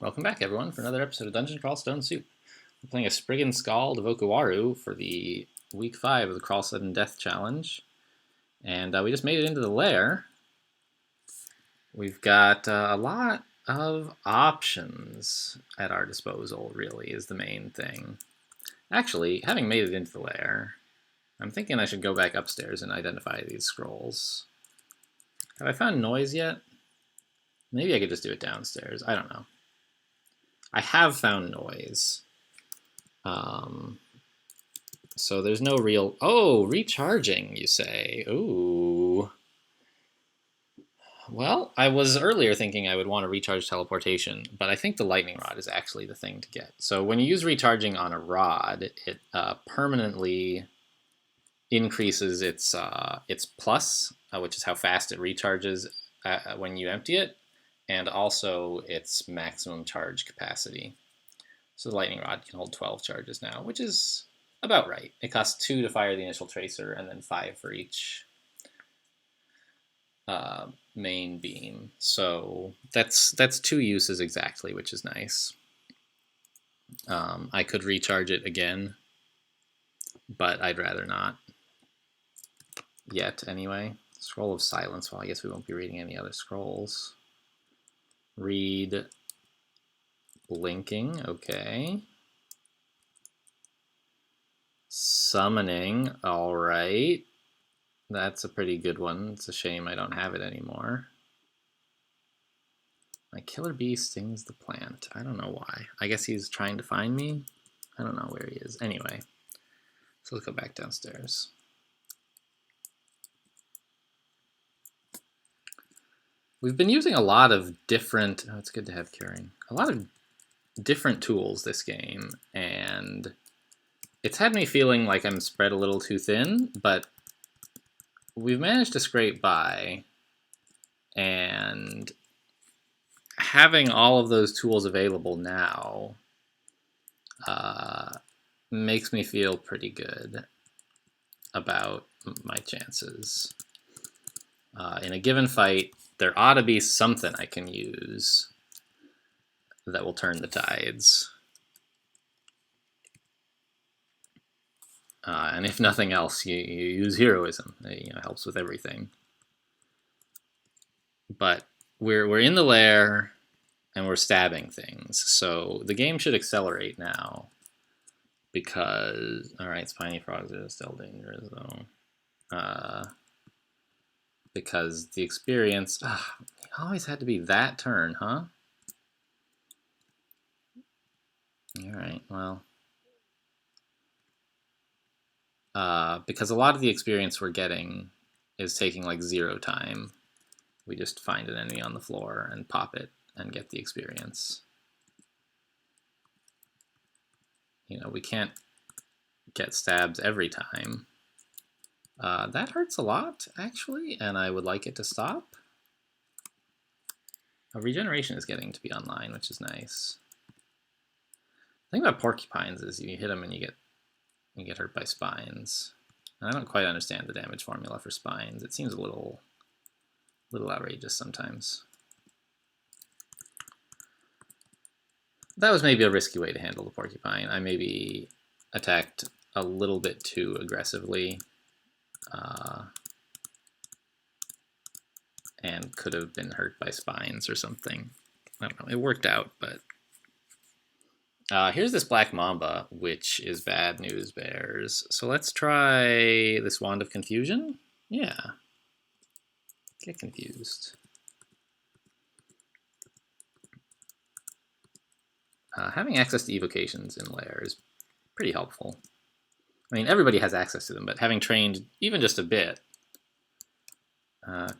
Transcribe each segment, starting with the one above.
Welcome back, everyone, for another episode of Dungeon Crawl Stone Soup. We're playing a Spriggan Skald of Okuwaru for the Week 5 of the Crawl Sudden Death Challenge. And we just made it into the lair. We've got a lot of options at our disposal, really, is the main thing. Actually, having made it into the lair, I'm thinking I should go back upstairs and identify these scrolls. Have I found noise yet? Maybe I could just do it downstairs. I don't know. I have found noise. So there's no real... Oh, recharging, you say. Ooh. Well, I was earlier thinking I would want to recharge teleportation, but I think the lightning rod is actually the thing to get. So when you use recharging on a rod, it permanently increases its plus, which is how fast it recharges when you empty it, and also its maximum charge capacity. So the lightning rod can hold 12 charges now, which is about right. It costs 2 to fire the initial tracer, and then 5 for each main beam. So that's 2 uses exactly, which is nice. I could recharge it again, but I'd rather not. Yet, anyway. Scroll of Silence. Well, I guess we won't be reading any other scrolls. Read Blinking, okay. Summoning, alright. That's a pretty good one. It's a shame I don't have it anymore. My killer bee stings the plant. I don't know why. I guess he's trying to find me? I don't know where he is. Anyway, so let's go back downstairs. We've been using a lot of different... Oh, it's good to have curing. A lot of different tools this game, and it's had me feeling like I'm spread a little too thin, but we've managed to scrape by, and having all of those tools available now makes me feel pretty good about my chances. In a given fight, there ought to be something I can use that will turn the tides. And if nothing else, you use heroism. It helps with everything. But we're in the lair, and we're stabbing things. So the game should accelerate now. Because, alright, spiny frogs are still dangerous, though. Because the experience... it always had to be that turn, huh? Alright, well... because a lot of the experience we're getting is taking like 0 time. We just find an enemy on the floor and pop it and get the experience. We can't get stabs every time. That hurts a lot, actually, and I would like it to stop. Regeneration is getting to be online, which is nice. The thing about porcupines is you hit them and you get hurt by spines. And I don't quite understand the damage formula for spines. It seems a little outrageous sometimes. That was maybe a risky way to handle the porcupine. I maybe attacked a little bit too aggressively. And could have been hurt by spines or something. I don't know. It worked out, but... here's this Black Mamba, which is bad news bears. So let's try this Wand of Confusion. Yeah. Get confused. Having access to evocations in lair is pretty helpful. I mean, everybody has access to them, but having trained even just a bit...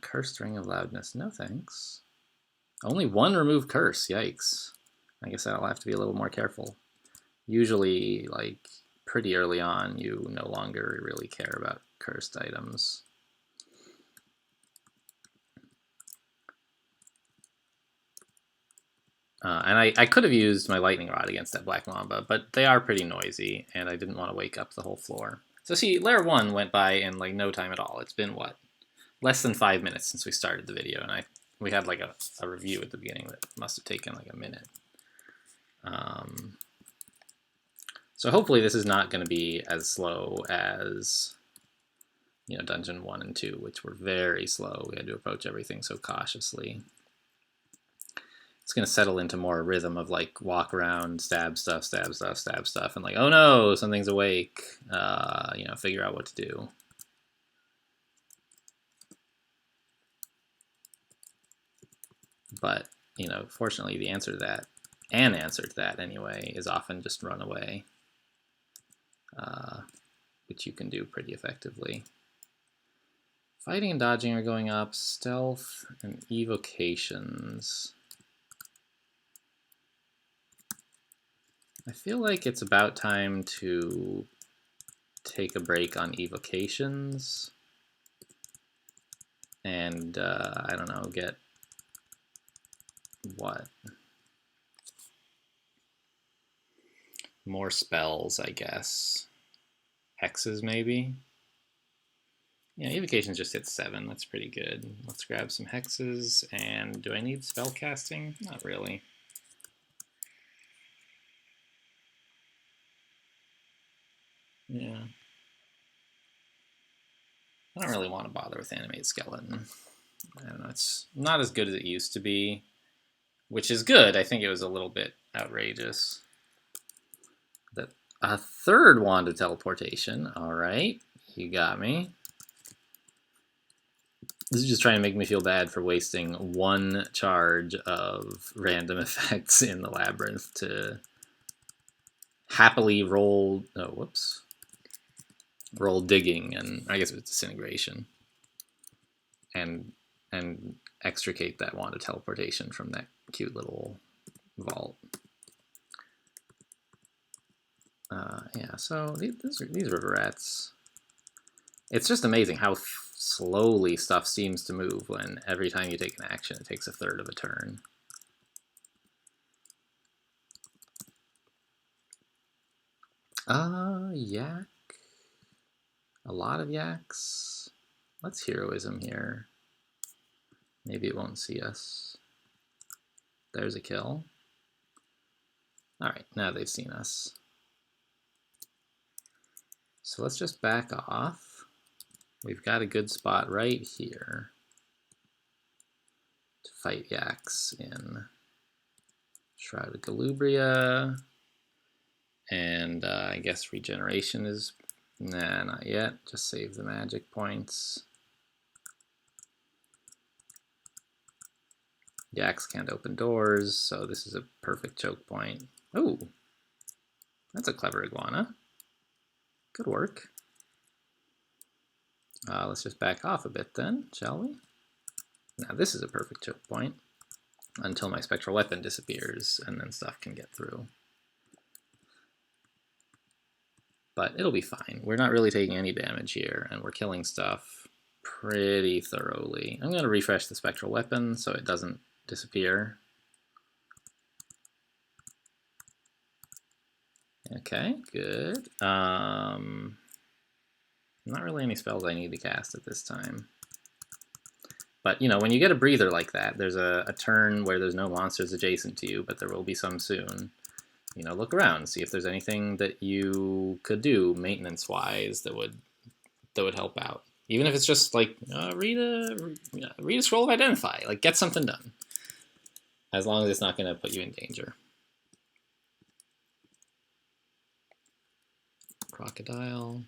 Cursed Ring of Loudness. No thanks. Only 1 remove curse. Yikes. I guess I'll have to be a little more careful. Usually, like, pretty early on, you no longer really care about cursed items. And I could have used my lightning rod against that Black Mamba, but they are pretty noisy, and I didn't want to wake up the whole floor. So see, Lair 1 went by in, like, no time at all. It's been, what? Less than 5 minutes since we started the video, and we had, like, a review at the beginning that must have taken, like, a minute. So hopefully this is not going to be as slow as, you know, Dungeon 1 and 2, which were very slow. We had to approach everything so cautiously. It's going to settle into more rhythm of like walk around, stab stuff, stab stuff, stab stuff, and like, oh no, something's awake. You know, figure out what to do. But, you know, fortunately the answer to that, an answer to that anyway, is often just run away, which you can do pretty effectively. Fighting and dodging are going up, stealth and evocations. I feel like it's about time to take a break on evocations and, I don't know, get what? More spells, I guess. Hexes, maybe? Yeah, evocations just hit 7. That's pretty good. Let's grab some hexes. And do I need spell casting? Not really. Yeah. I don't really want to bother with animate skeleton. I don't know. It's not as good as it used to be, which is good. I think it was a little bit outrageous. That a third wand of teleportation. All right, you got me. This is just trying to make me feel bad for wasting one charge of random effects in the labyrinth to happily roll. Oh, whoops. Roll digging, and I guess it was disintegration, and extricate that wand of teleportation from that cute little vault. Yeah, so these river rats. It's just amazing how slowly stuff seems to move when every time you take an action, it takes a third of a turn. Yak. A lot of yaks. Let's heroism here. Maybe it won't see us. There's a kill. Alright, now they've seen us. So let's just back off. We've got a good spot right here to fight yaks in Shroud of Galubria. And I guess regeneration is... Nah, not yet. Just save the magic points. Yaks can't open doors, so this is a perfect choke point. Ooh, that's a clever iguana. Good work. Let's just back off a bit then, shall we? Now this is a perfect choke point until my spectral weapon disappears, and then stuff can get through. But it'll be fine. We're not really taking any damage here, and we're killing stuff pretty thoroughly. I'm going to refresh the spectral weapon so it doesn't disappear. Okay, good. Not really any spells I need to cast at this time. But, you know, when you get a breather like that, there's a turn where there's no monsters adjacent to you, but there will be some soon. You know, look around, see if there's anything that you could do maintenance-wise that would help out. Even if it's just like read a scroll of identify, like get something done. As long as it's not going to put you in danger. Crocodile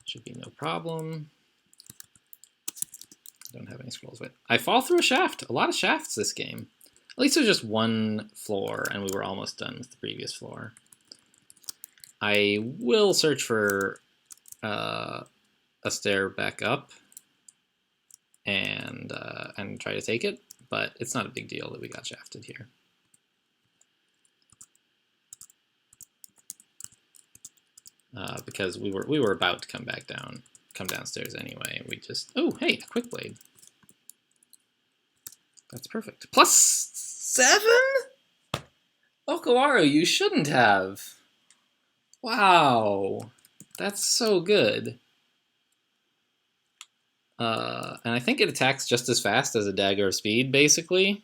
should be no problem. Don't have any scrolls with. I fall through a shaft. A lot of shafts this game. At least there's just one floor, and we were almost done with the previous floor. I will search for a stair back up and try to take it, but it's not a big deal that we got shafted here. Because we were about to come downstairs anyway. We just, oh hey, a quick blade. That's perfect. +7? Okawaru, you shouldn't have. Wow, that's so good. And I think it attacks just as fast as a dagger of speed, basically.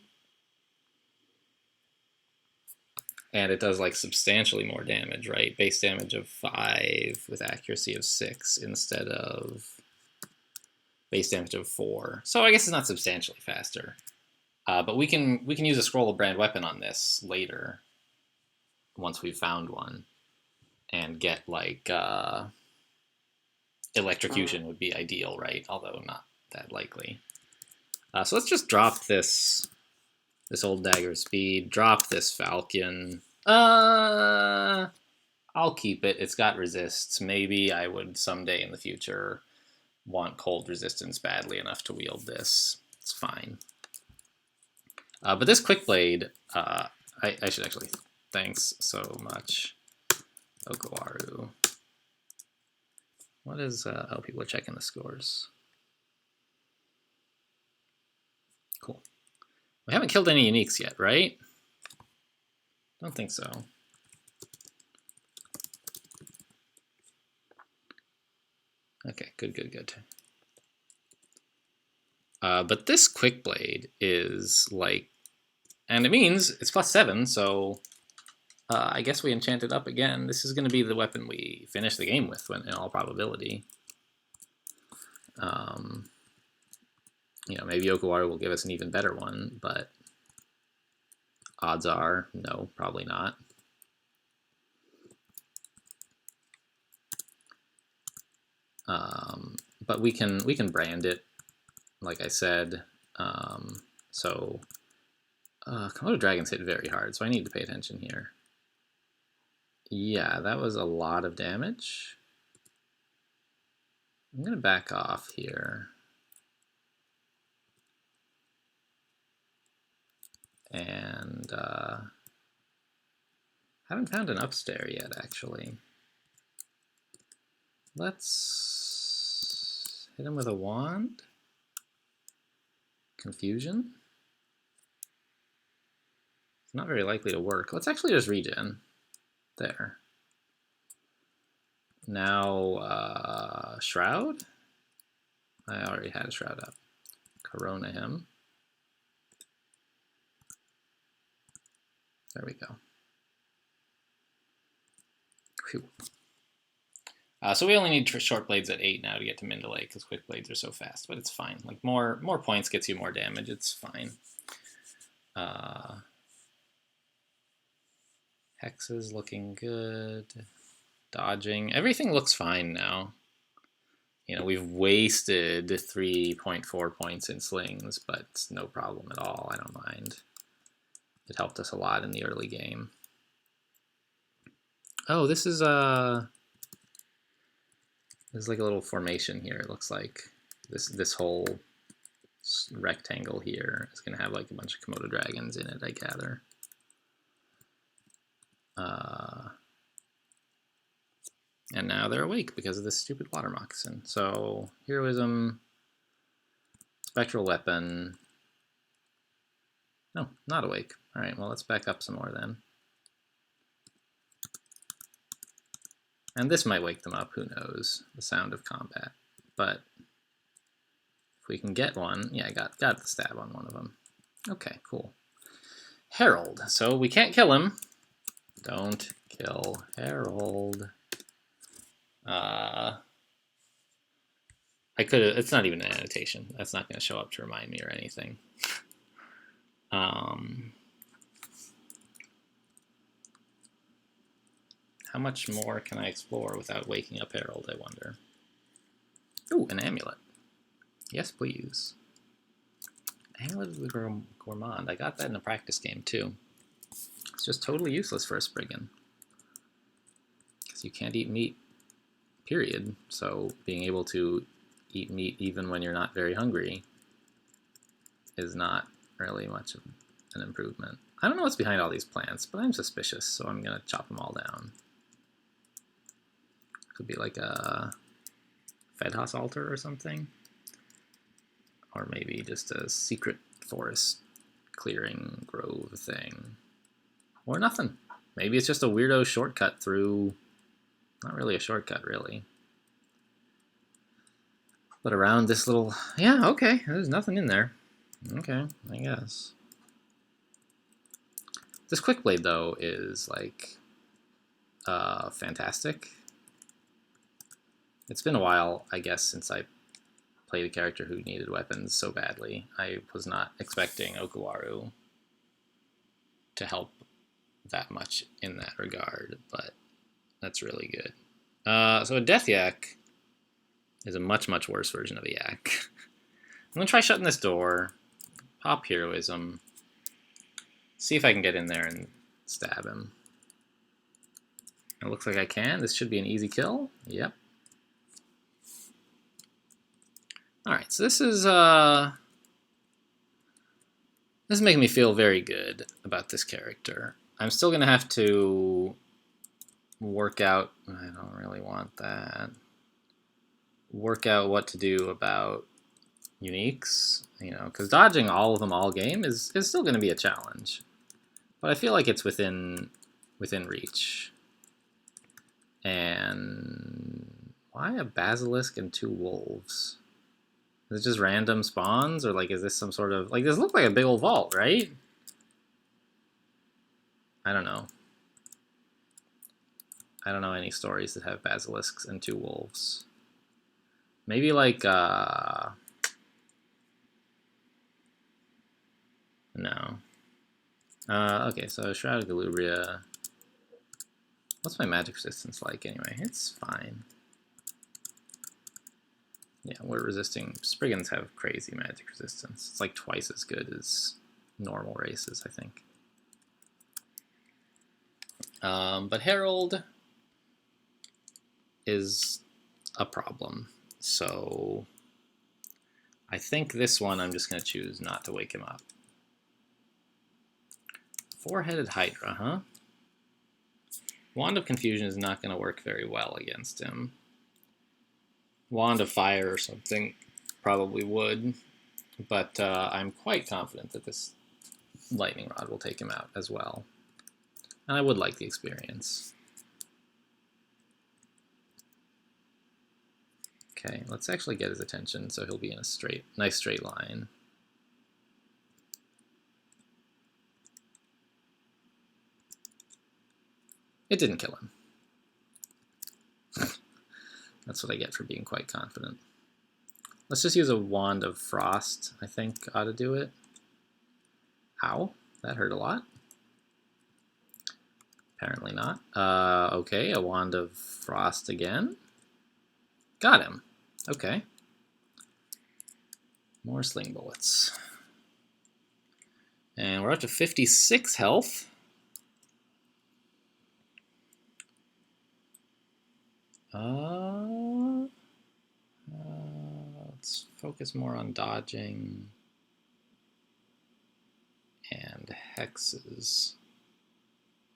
And it does like substantially more damage, right? Base damage of 5 with accuracy of 6 instead of base damage of 4. So I guess it's not substantially faster. But we can use a scroll of brand weapon on this later, once we've found one, and get like electrocution would be ideal, right? Although not that likely. So let's just drop this old dagger speed, drop this falcon. I'll keep it. It's got resists. Maybe I would someday in the future want cold resistance badly enough to wield this. It's fine. But this quick blade, I should actually, thanks so much, Okawaru. What is, oh, people are checking the scores. Cool. We haven't killed any uniques yet, right? Don't think so. Okay, good. But this quick blade is like, and it means it's +7, so I guess we enchant it up again. This is going to be the weapon we finish the game with, in all probability. You know, maybe Okawaru will give us an even better one, but odds are, no, probably not. But we can brand it, like I said. So Komodo dragons hit very hard, so I need to pay attention here. Yeah, that was a lot of damage. I'm gonna back off here. And haven't found an upstairs yet, actually. Let's hit him with a wand. Confusion. It's not very likely to work. Let's actually just regen. There. Now, Shroud? I already had a Shroud up. Corona him. There we go. Whew. So we only need short blades at 8 now to get to Mindalay, because quick blades are so fast, but it's fine. Like more points gets you more damage. It's fine. Hex is looking good. Dodging. Everything looks fine now. You know, we've wasted 3.4 points in slings, but it's no problem at all. I don't mind. It helped us a lot in the early game. Oh, this is there's like a little formation here. It looks like this whole rectangle here is going to have like a bunch of Komodo dragons in it, I gather. And now they're awake because of this stupid water moccasin. So heroism, spectral weapon. No, not awake. All right, well, let's back up some more then. And this might wake them up, who knows, the sound of combat. But if we can get one, yeah, I got the stab on one of them. Okay, cool. Herald, so we can't kill him. Don't kill Herald. I could have, it's not even an annotation. That's not going to show up to remind me or anything. How much more can I explore without waking up Herald, I wonder? Ooh, an amulet. Yes, please. Amulet of the Gourmand. I got that in a practice game, too. It's just totally useless for a Spriggan. Because you can't eat meat, period. So being able to eat meat even when you're not very hungry is not really much of an improvement. I don't know what's behind all these plants, but I'm suspicious, so I'm going to chop them all down. Could be like a Fedhas altar or something. Or maybe just a secret forest clearing grove thing. Or nothing. Maybe it's just a weirdo shortcut through... Not really a shortcut, really. But around this little... Yeah, okay. There's nothing in there. Okay, I guess. This Quick Blade, though, is, like, fantastic. It's been a while, I guess, since I played a character who needed weapons so badly. I was not expecting Okuwaru to help that much in that regard, but that's really good. So a Death Yak is a much, much worse version of a Yak. I'm going to try shutting this door, pop Heroism, see if I can get in there and stab him. It looks like I can. This should be an easy kill. Yep. Alright, so this is making me feel very good about this character. I'm still going to have to work out... I don't really want that. Work out what to do about uniques, you know, because dodging all of them all game is still going to be a challenge. But I feel like it's within reach. And why a basilisk and 2 wolves? Is it just random spawns, or like is this some sort of like this looked like a big old vault, right? I don't know. I don't know any stories that have basilisks and 2 wolves. Maybe like no. Okay, so Shroud of Galubria. What's my magic resistance like anyway? It's fine. Yeah, we're resisting. Spriggans have crazy magic resistance. It's like twice as good as normal races, I think. But Herald is a problem. So I think this one I'm just going to choose not to wake him up. 4-headed Hydra, huh? Wand of Confusion is not going to work very well against him. Wand of Fire or something probably would, but I'm quite confident that this Lightning Rod will take him out as well. And I would like the experience. Okay, let's actually get his attention so he'll be in a nice straight line. It didn't kill him. That's what I get for being quite confident. Let's just use a Wand of Frost, I think ought to do it. Ow, that hurt a lot. Apparently not. Okay, a Wand of Frost again. Got him. Okay. More sling bullets. And we're up to 56 health. Let's focus more on dodging and hexes. This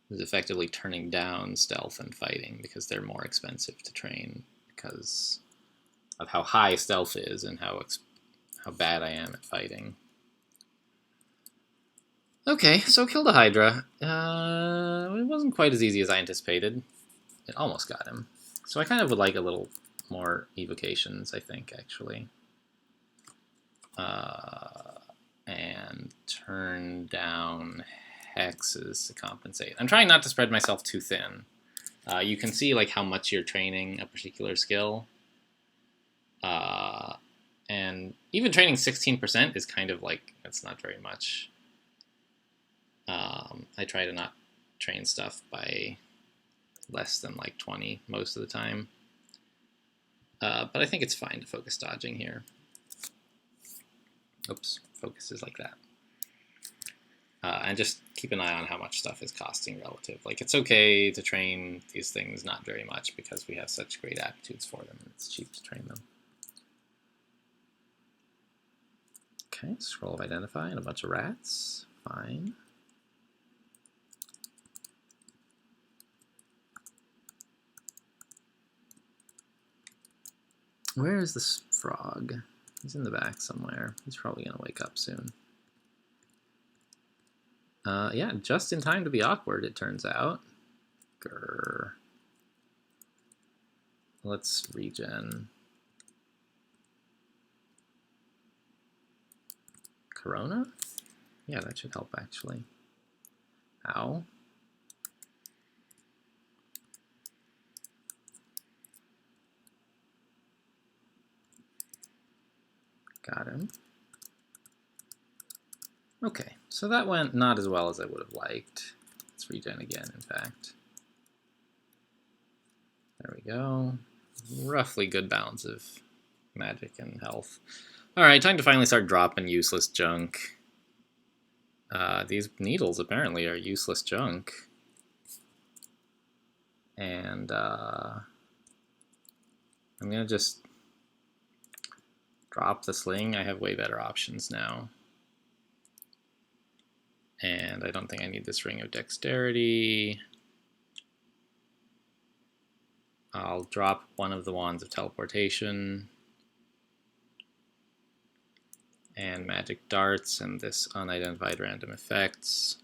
is effectively turning down stealth and fighting because they're more expensive to train because of how high stealth is and how bad I am at fighting. Okay, so killed a Hydra. It wasn't quite as easy as I anticipated. It almost got him. So I kind of would like a little more evocations, I think, actually. And turn down hexes to compensate. I'm trying not to spread myself too thin. You can see like how much you're training a particular skill. And even training 16% is kind of like, that's not very much. I try to not train stuff by less than like 20 most of the time. But I think it's fine to focus dodging here. Oops, focus is like that. And just keep an eye on how much stuff is costing relative. Like, it's okay to train these things not very much because we have such great aptitudes for them and it's cheap to train them. Okay, scroll of Identify and a bunch of rats. Fine. Where is this frog? He's in the back somewhere. He's probably going to wake up soon. Yeah, just in time to be awkward, it turns out. Grr. Let's regen. Corona? Yeah, that should help, actually. Ow. Got him. Okay, so that went not as well as I would have liked. Let's regen again, in fact. There we go. Roughly good balance of magic and health. Alright, time to finally start dropping useless junk. These needles apparently are useless junk. And I'm gonna just drop the sling. I have way better options now. And I don't think I need this ring of dexterity. I'll drop one of the wands of teleportation. And magic darts and this unidentified random effects.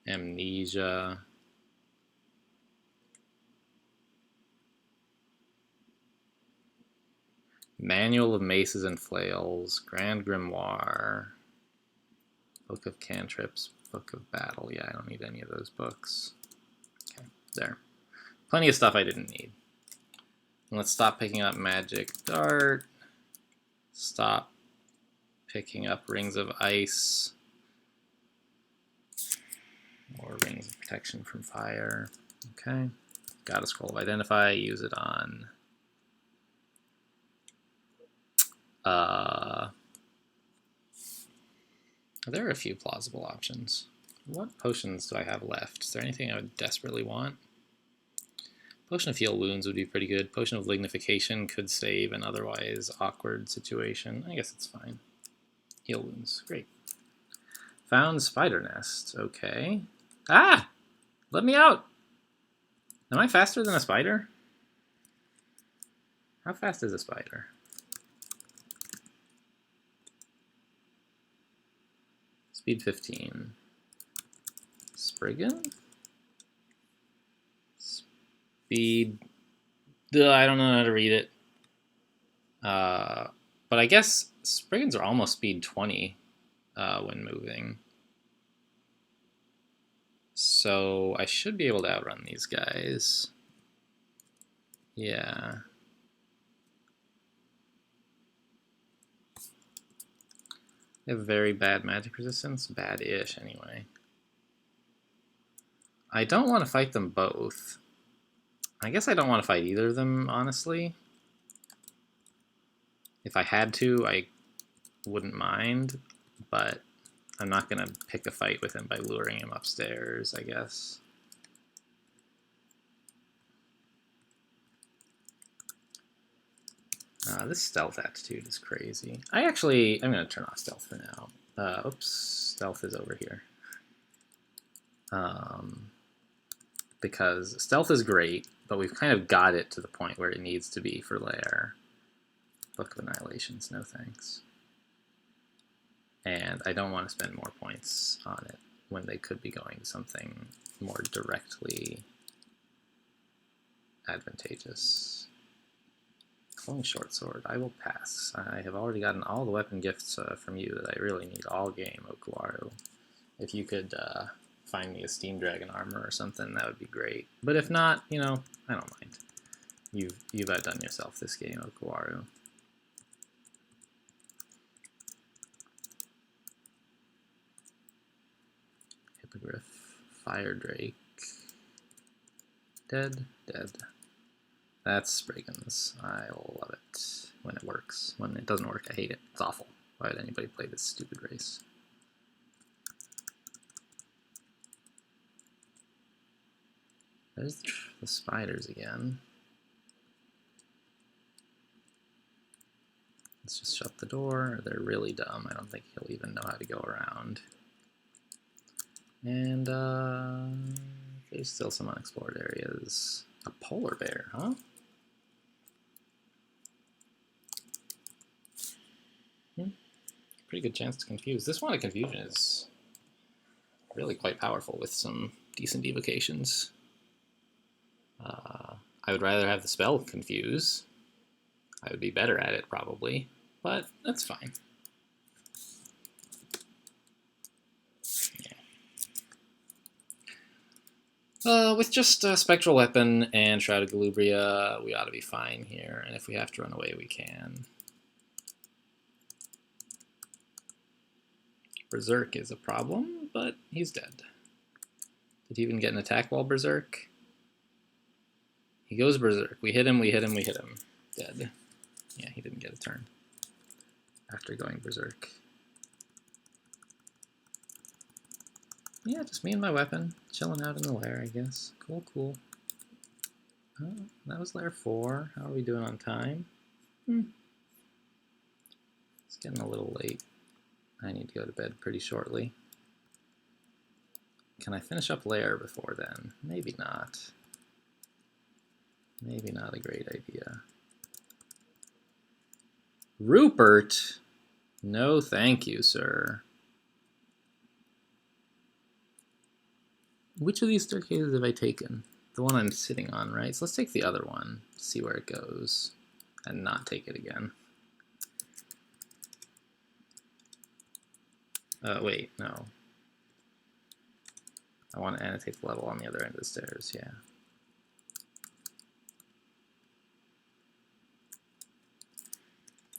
Amnesia. Manual of Maces and Flails, Grand Grimoire, Book of Cantrips, Book of Battle. Yeah, I don't need any of those books. Okay, there. Plenty of stuff I didn't need. And let's stop picking up Magic Dart. Stop picking up Rings of Ice. Or Rings of Protection from Fire. Okay. Got a Scroll of Identify. Use it on... there are a few plausible options. What potions do I have left? Is there anything I would desperately want? Potion of Heal Wounds would be pretty good. Potion of Lignification could save an otherwise awkward situation. I guess it's fine. Heal Wounds, great. Found Spider Nest, okay. Ah! Let me out! Am I faster than a spider? How fast is a spider? Speed 15. Spriggan? Speed... I don't know how to read it. But I guess Spriggans are almost speed 20 when moving. So I should be able to outrun these guys. Yeah. They have very bad magic resistance. Bad-ish, anyway. I don't want to fight them both. I guess I don't want to fight either of them, honestly. If I had to, I wouldn't mind, but I'm not going to pick a fight with him by luring him upstairs, I guess. This stealth attitude is crazy. I'm going to turn off stealth for now. Oops, stealth is over here. Because stealth is great, but we've kind of got it to the point where it needs to be for lair. Book of Annihilations, no thanks. And I don't want to spend more points on it when they could be going to something more directly advantageous. Glowing Short Sword, I will pass. I have already gotten all the weapon gifts from you that I really need all game, Okuwaru. If you could find me a Steam Dragon armor or something, that would be great. But if not, you know, I don't mind. You've outdone yourself this game, Okuwaru. Hippogriff, Fire Drake. Dead, dead. That's Spriggan's. I love it when it works. When it doesn't work, I hate it. It's awful. Why would anybody play this stupid race? There's the spiders again. Let's just shut the door. They're really dumb. I don't think he'll even know how to go around. And there's still some unexplored areas. A polar bear, huh? Pretty good chance to confuse. This one of confusion is really quite powerful with some decent evocations. I would rather have the spell confuse. I would be better at it probably, but that's fine. Yeah. With just a Spectral Weapon and Shroud of Galubria, we ought to be fine here, and if we have to run away, we can. Berserk is a problem, but he's dead. Did he even get an attack while Berserk? He goes Berserk. We hit him, we hit him, we hit him. Dead. Yeah, he didn't get a turn after going Berserk. Yeah, just me and my weapon, chilling out in the lair, I guess. Cool, cool. Oh, that was lair 4. How are we doing on time? It's getting a little late. I need to go to bed pretty shortly. Can I finish up lair before then? Maybe not. Maybe not a great idea. Rupert? No, thank you, sir. Which of these staircases have I taken? The one I'm sitting on, right? So let's take the other one, see where it goes, and not take it again. Wait, no. I want to annotate the level on the other end of the stairs, yeah.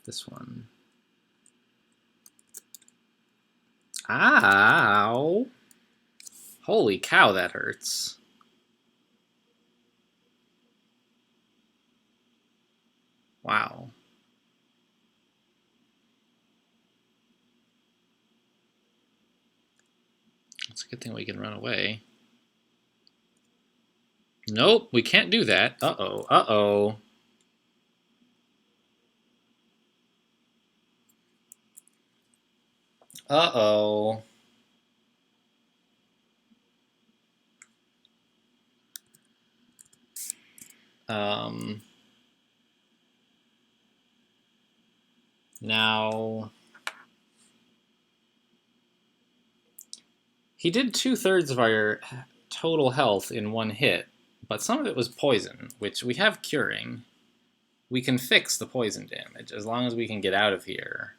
This one. Ow! Holy cow, that hurts. Wow. It's a good thing we can run away. Nope, we can't do that. Uh-oh, uh-oh. Uh-oh. Now, he did 2/3 of our total health in one hit, but some of it was poison, which we have curing. We can fix the poison damage as long as we can get out of here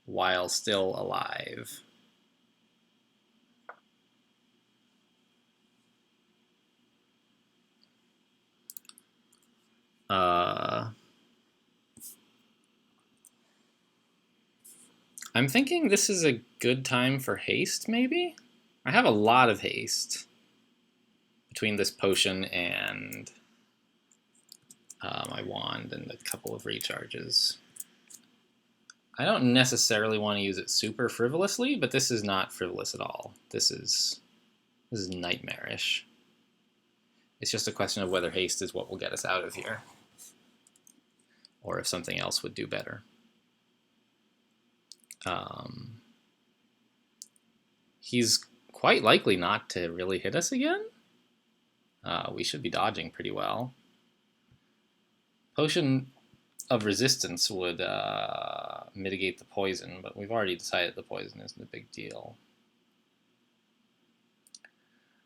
while still alive. I'm thinking this is a good time for haste, maybe? I have a lot of haste between this potion and my wand and a couple of recharges. I don't necessarily want to use it super frivolously, but this is not frivolous at all. This is nightmarish. It's just a question of whether haste is what will get us out of here, or if something else would do better. He's quite likely not to really hit us again. We should be dodging pretty well. Potion of Resistance would mitigate the poison, but we've already decided the poison isn't a big deal.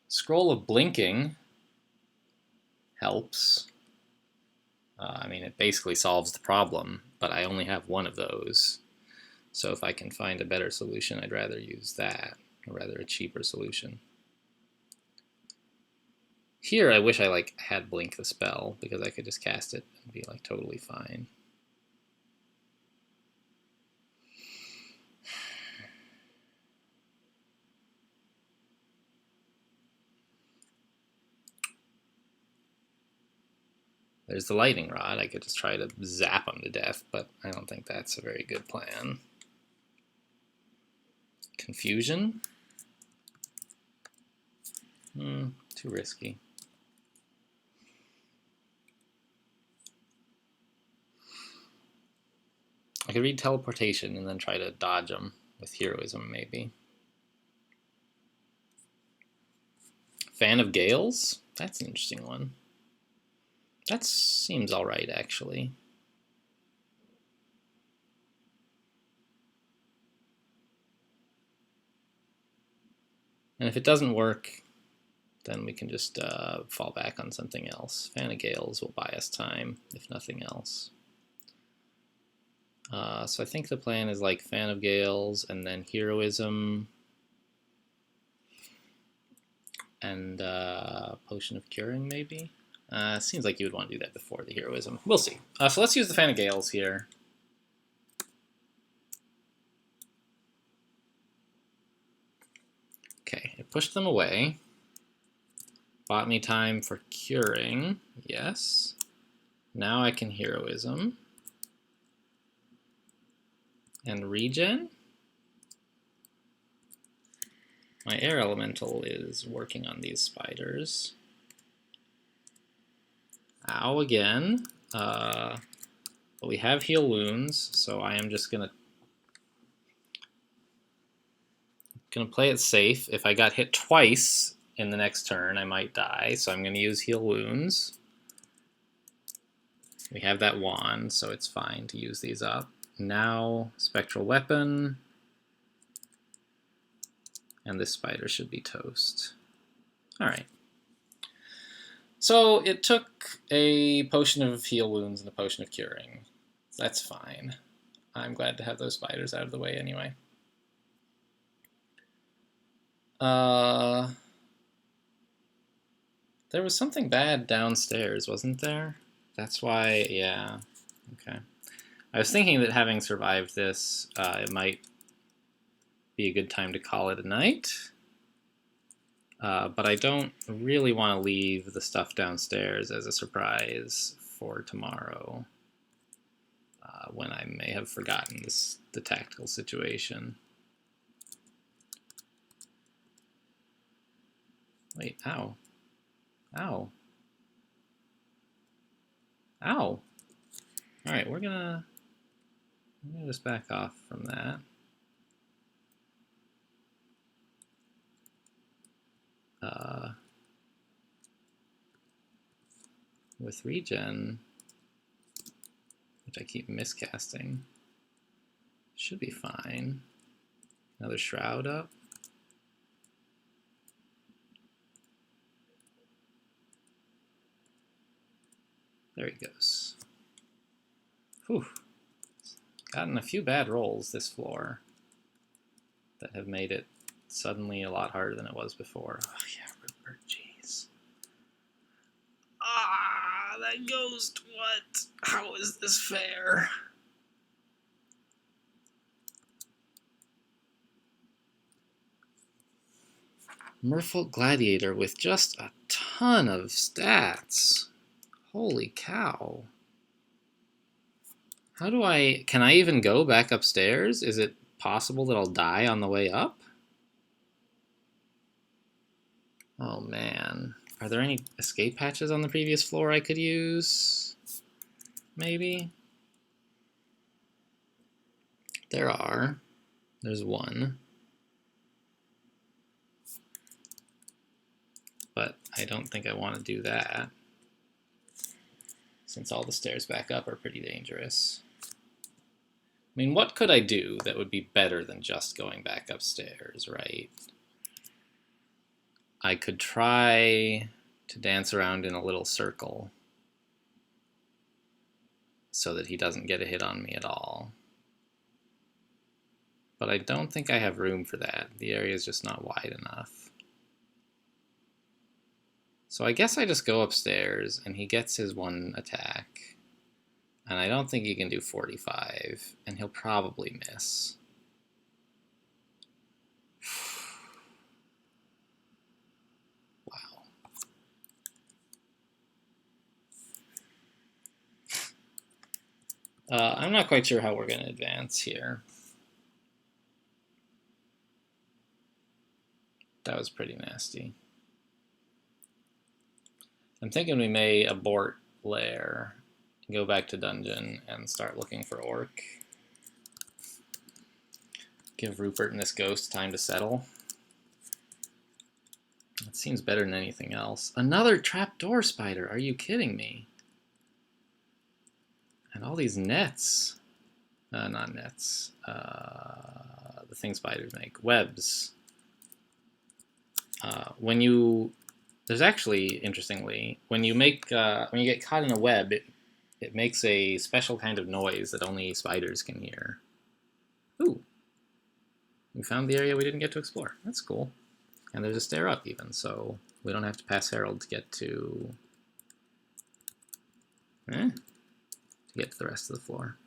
Scroll of Blinking helps. I mean, it basically solves the problem, but I only have one of those. So if I can find a better solution, I'd rather use that, or rather a cheaper solution. Here, I wish I had Blink the spell, because I could just cast it and be totally fine. There's the lightning rod. I could just try to zap him to death, but I don't think that's a very good plan. Confusion? Too risky. I could read Teleportation and then try to dodge him with Heroism, maybe. Fan of Gales? That's an interesting one. That seems alright, actually. And if it doesn't work, then we can just fall back on something else. Fan of Gales will buy us time, if nothing else. So I think the plan is Fan of Gales and then Heroism. And Potion of Curing, maybe? Seems like you would want to do that before the Heroism. We'll see. So let's use the Fan of Gales here. Okay, it pushed them away. Bought me time for curing. Yes. Now I can Heroism. And regen. My air elemental is working on these spiders. Ow again. But we have heal wounds, so I am just gonna play it safe. If I got hit twice in the next turn, I might die, so I'm gonna use heal wounds. We have that wand, so it's fine to use these up. Now, spectral weapon. And this spider should be toast. Alright. So it took a potion of heal wounds and a potion of curing. That's fine. I'm glad to have those spiders out of the way anyway. There was something bad downstairs, wasn't there? That's why, yeah. Okay. I was thinking that having survived this, it might be a good time to call it a night. But I don't really want to leave the stuff downstairs as a surprise for tomorrow, when I may have forgotten the tactical situation. Wait, ow. Ow. Ow. Alright, I'm gonna just back off from that. With regen, which I keep miscasting, should be fine. Another shroud up. There he goes. Whew. Gotten a few bad rolls this floor that have made it suddenly a lot harder than it was before. Oh yeah, Rupert, jeez. Ah, that ghost, what? How is this fair? Merfolk Gladiator with just a ton of stats. Holy cow. How do can I even go back upstairs? Is it possible that I'll die on the way up? Oh man. Are there any escape hatches on the previous floor I could use? Maybe? There are. There's one. But I don't think I want to do that, since all the stairs back up are pretty dangerous. I mean, what could I do that would be better than just going back upstairs, right? I could try to dance around in a little circle so that he doesn't get a hit on me at all. But I don't think I have room for that. The area is just not wide enough. So I guess I just go upstairs and he gets his one attack. And I don't think he can do 45, and he'll probably miss. Wow. I'm not quite sure how we're going to advance here. That was pretty nasty. I'm thinking we may abort lair, go back to dungeon, and start looking for orc. Give Rupert and this ghost time to settle. That seems better than anything else. Another trapdoor spider, are you kidding me? And all these nets. Not nets. The thing spiders make. Webs. There's actually, interestingly, when you get caught in a web, it makes a special kind of noise that only spiders can hear. Ooh. We found the area we didn't get to explore. That's cool. And there's a stair up even, so We don't have to pass Herald to get to the rest of the floor.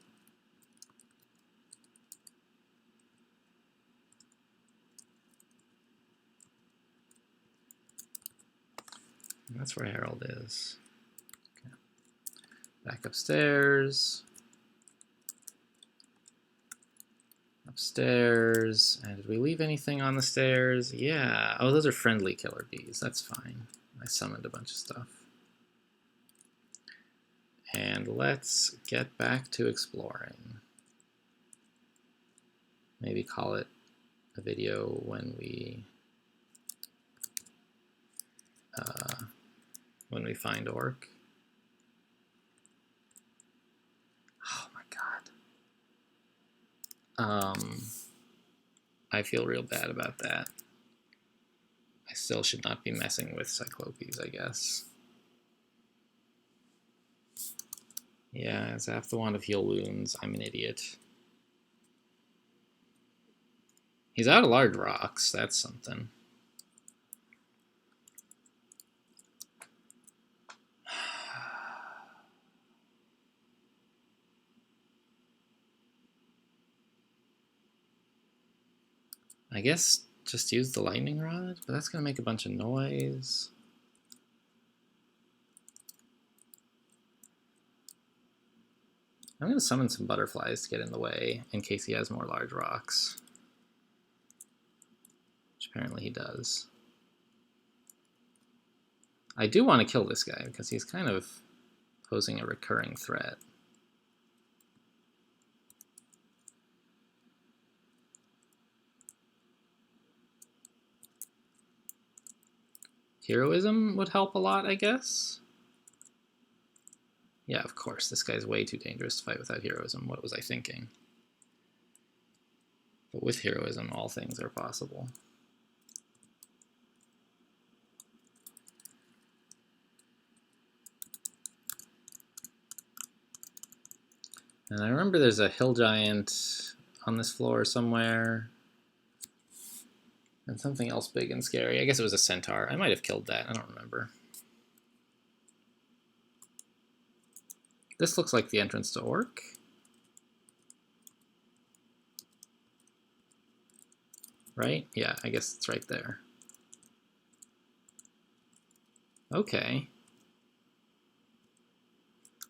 And that's where Herald is. Okay. Back upstairs. Upstairs. And did we leave anything on the stairs? Yeah. Oh, those are friendly killer bees. That's fine. I summoned a bunch of stuff. And let's get back to exploring. Maybe call it a video when we find Orc. Oh my god. I feel real bad about that. I still should not be messing with Cyclopes, I guess. Yeah, zap the Wand of Heal Wounds. I'm an idiot. He's out of large rocks. That's something. I guess just use the lightning rod, but that's going to make a bunch of noise. I'm going to summon some butterflies to get in the way in case he has more large rocks. Which apparently he does. I do want to kill this guy because he's kind of posing a recurring threat. Heroism would help a lot, I guess. Yeah, of course. This guy's way too dangerous to fight without heroism. What was I thinking? But with heroism, all things are possible. And I remember there's a hill giant on this floor somewhere. And something else big and scary. I guess it was a centaur. I might have killed that. I don't remember. This looks like the entrance to Orc. Right? Yeah, I guess it's right there. Okay.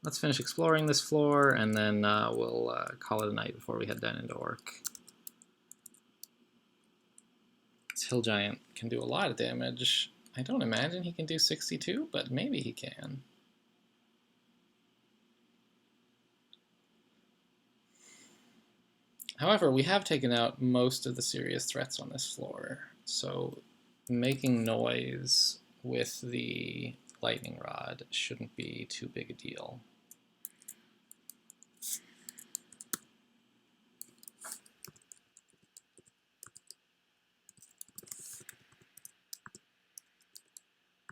Let's finish exploring this floor, and then we'll call it a night before we head down into Orc. This hill giant can do a lot of damage. I don't imagine he can do 62, but maybe he can. However, we have taken out most of the serious threats on this floor, so making noise with the lightning rod shouldn't be too big a deal.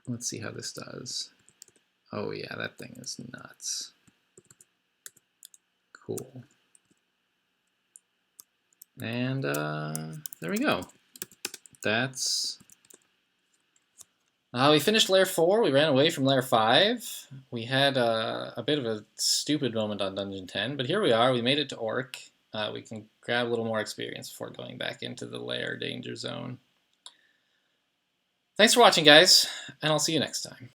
Let's see how this does. Oh yeah, that thing is nuts. Cool. And there we go. That's... we finished layer 4. We ran away from layer 5. We had a bit of a stupid moment on dungeon 10, but here we are. We made it to Orc. We can grab a little more experience before going back into the lair danger zone. Thanks for watching, guys, and I'll see you next time.